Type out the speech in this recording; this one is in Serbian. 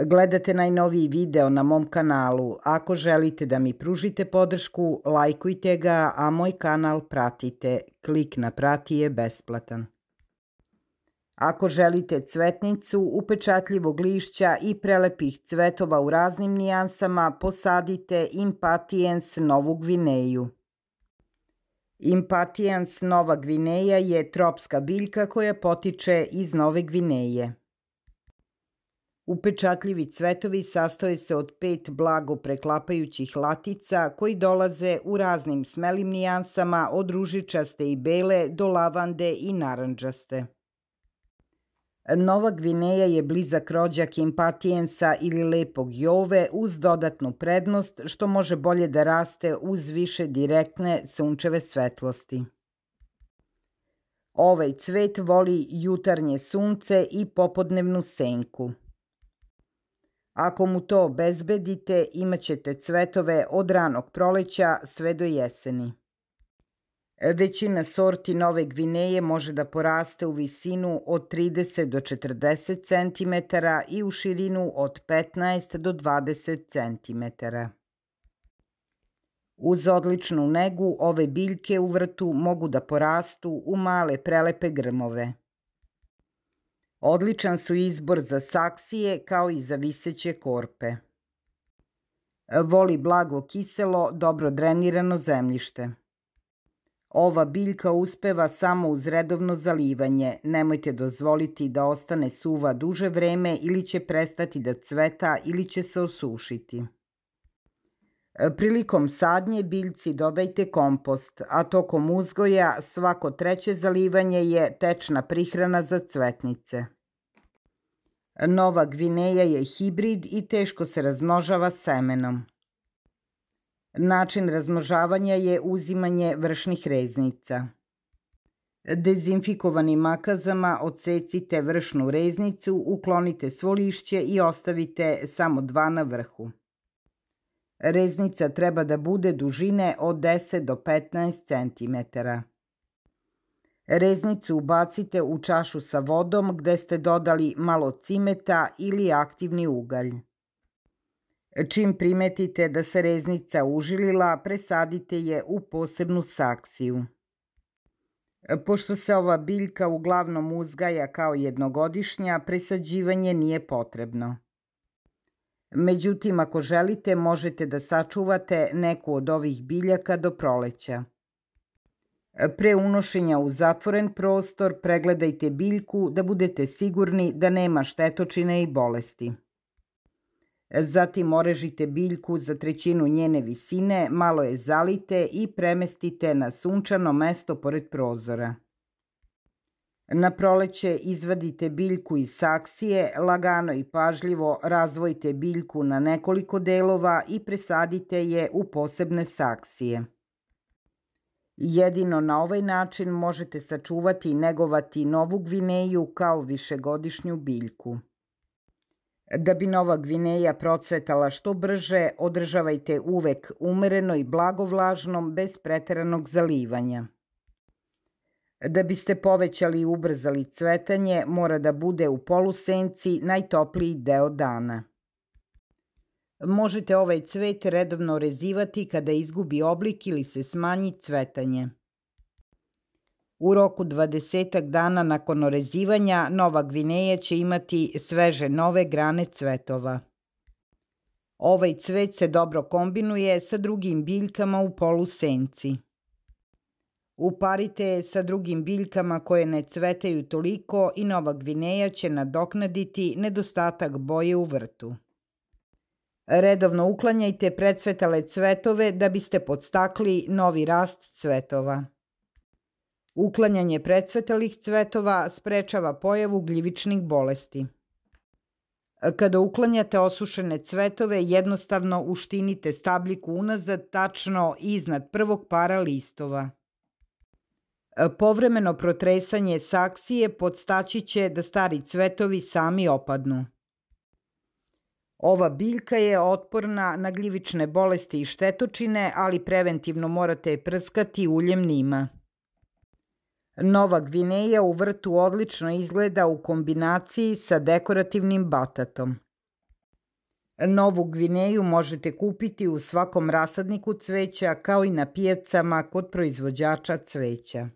Gledate najnoviji video na mom kanalu. Ako želite da mi pružite podršku, lajkujte ga, a moj kanal pratite. Klik na prati je besplatan. Ako želite cvetnicu upečatljivog lišća i prelepih cvetova u raznim nijansama, posadite Impatiens Novu Gvineju. Impatiens Nova Gvineja je tropska biljka koja potiče iz Nove Gvineje. Upečatljivi cvetovi sastoje se od 5 blago preklapajućih latica koji dolaze u raznim smelim nijansama od ružičaste i bele do lavande i narandžaste. Nova Gvineja je blizak rođak Impatiensa ili lepog jove uz dodatnu prednost što može bolje da raste uz više direktne sunčeve svetlosti. Ovaj cvet voli jutarnje sunce i popodnevnu senku. Ako mu to obezbedite, imat ćete cvetove od ranog proleća sve do jeseni. Većina sorti Nove Gvineje može da poraste u visinu od 30 do 40 cm i u širinu od 15 do 20 cm. Uz odličnu negu ove biljke u vrtu mogu da porastu u male prelepe grmove. Odličan su izbor za saksije kao i za viseće korpe. Voli blago kiselo, dobro drenirano zemljište. Ova biljka uspeva samo uz redovno zalivanje. Nemojte dozvoliti da ostane suva duže vreme ili će prestati da cveta ili će se osušiti. Prilikom sadnje biljci dodajte kompost, a tokom uzgoja svako 3. zalivanje je tečna prihrana za cvetnice. Nova Gvineja je hibrid i teško se razmnožava semenom. Način razmnožavanja je uzimanje vršnih reznica. Dezinfikovanim makazama odsecite vršnu reznicu, uklonite svo lišće i ostavite samo 2 na vrhu. Reznica treba da bude dužine od 10 do 15 cm. Reznicu ubacite u čašu sa vodom gde ste dodali malo cimeta ili aktivni ugalj. Čim primetite da se reznica užilila, presadite je u posebnu saksiju. Pošto se ova biljka uglavnom uzgaja kao jednogodišnja, presađivanje nije potrebno. Međutim, ako želite, možete da sačuvate neku od ovih biljaka do proleća. Pre unošenja u zatvoren prostor pregledajte biljku da budete sigurni da nema štetočine i bolesti. Zatim orežite biljku za 1/3 njene visine, malo je zalijte i premestite na sunčano mesto pored prozora. Na proleće izvadite biljku iz saksije, lagano i pažljivo razvojite biljku na nekoliko delova i presadite je u posebne saksije. Jedino na ovaj način možete sačuvati i negovati Novu Gvineju kao višegodišnju biljku. Da bi Nova Gvineja procvetala što brže, održavajte uvek umereno i blagovlažnom bez preteranog zalivanja. Da biste povećali i ubrzali cvetanje, mora da bude u polusenci najtopliji deo dana. Možete ovaj cvet redovno rezivati kada izgubi oblik ili se smanji cvetanje. U roku 20 dana nakon orezivanja Nova Gvineja će imati sveže nove grane cvetova. Ovaj cvet se dobro kombinuje sa drugim biljkama u polusenci. Uparite je sa drugim biljkama koje ne cvetaju toliko i Nova Gvineja će nadoknaditi nedostatak boje u vrtu. Redovno uklanjajte precvetale cvetove da biste podstakli novi rast cvetova. Uklanjanje precvetalih cvetova sprečava pojavu gljivičnih bolesti. Kada uklanjate osušene cvetove, jednostavno uštinite stabljiku unazad tačno iznad prvog para listova. Povremeno protresanje saksije podstaći će da stari cvetovi sami opadnu. Ova biljka je otporna na gljivične bolesti i štetočine, ali preventivno morate je prskati uljem nima. Nova Gvineja u vrtu odlično izgleda u kombinaciji sa dekorativnim batatom. Novu Gvineju možete kupiti u svakom rasadniku cveća kao i na pijacama kod proizvođača cveća.